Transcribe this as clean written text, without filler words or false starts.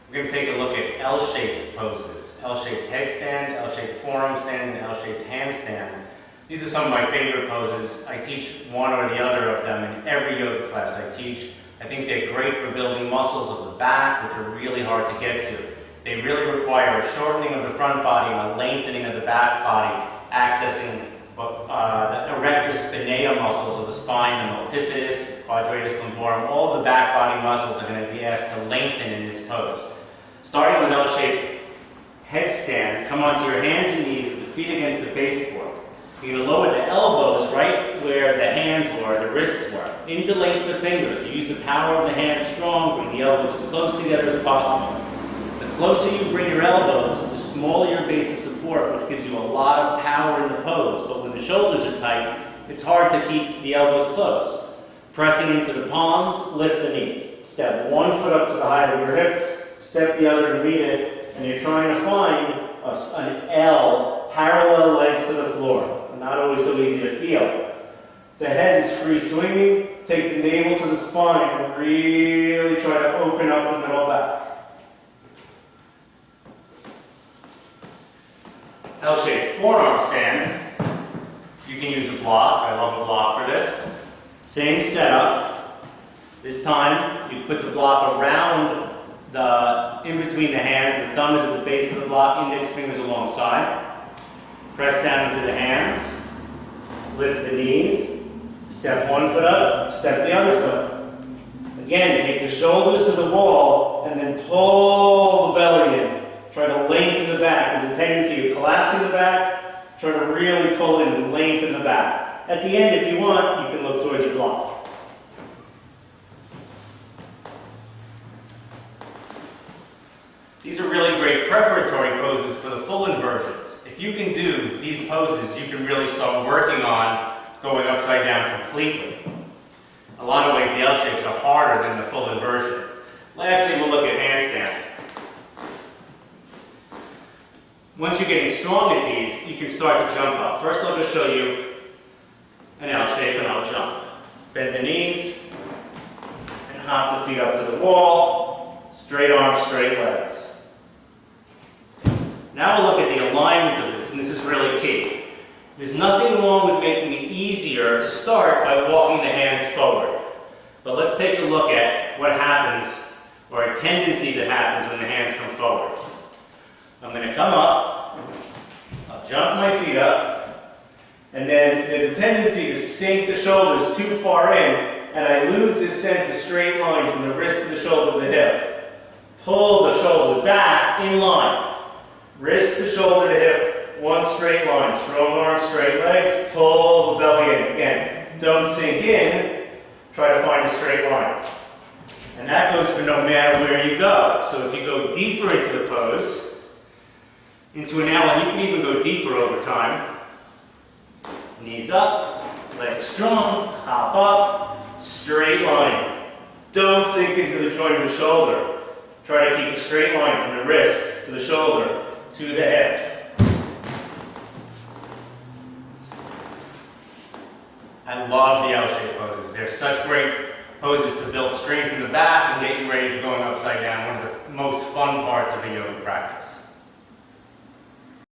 We're going to take a look at L-shaped poses. L-shaped headstand, L-shaped forearm stand, and L-shaped handstand. These are some of my favorite poses. I teach one or the other of them in every yoga class I teach. I think they're great for building muscles of the back, which are really hard to get to. They really require a shortening of the front body and a lengthening of the back body, accessing the erector spinaea muscles of the spine, the multifidus, quadratus lumborum. All the back body muscles are going to be asked to lengthen in this pose. Starting with L-shaped headstand, come onto your hands and knees with the feet against the baseboard. You're going to lower the elbows right where the hands were, the wrists were. Interlace the fingers. Use the power of the hands strong. Bring the elbows as close together as possible. The closer you bring your elbows, the smaller your base of support, which gives you a lot of power in the pose. But when the shoulders are tight, it's hard to keep the elbows close. Pressing into the palms, lift the knees. Step one foot up to the height of your hips. Step the other and meet it. And you're trying to find an L, parallel legs to the floor. Not always so easy to feel. The head is free swinging. Take the navel to the spine and really try to open up the middle back. L-shaped forearm stand. You can use a block. I love a block for this. Same setup. This time you put the block around in between the hands. The thumb is at the base of the block, index fingers alongside. Press down into the hands, lift the knees, step one foot up, step the other foot. Again, take the shoulders to the wall and then pull the belly in. Try to lengthen the back. There's a tendency of collapsing the back. Try to really pull in and lengthen the back. At the end, if you want, you can look towards your block. These are really great preparatory poses for the full inversions. If you can do these poses, you can really start working on going upside down completely. In a lot of ways, the L shapes are harder than the full inversion. Lastly, we'll look at handstand. Once you're getting strong at these, you can start to jump up. First, I'll just show you an L shape and I'll jump. Bend the knees and hop the feet up to the wall. Straight arms, straight legs. Now we'll look at the alignment of this, and this is really key. There's nothing wrong with making it easier to start by walking the hands forward. But let's take a look at what happens, or a tendency that happens when the hands come forward. I'm going to come up, I'll jump my feet up, and then there's a tendency to sink the shoulders too far in, and I lose this sense of straight line from the wrist to the shoulder to the hip. Pull the shoulder back in line. Wrist to shoulder to hip, one straight line, strong arms, straight legs, pull the belly in. Again, don't sink in, try to find a straight line. And that goes for no matter where you go. So if you go deeper into the pose, into an L, and you can even go deeper over time. Knees up, legs strong, hop up, straight line. Don't sink into the joint of the shoulder. Try to keep a straight line from the wrist to the shoulder to the head. I love the L-shaped poses. They're such great poses to build strength in the back and get you ready for going upside down. One of the most fun parts of a yoga practice.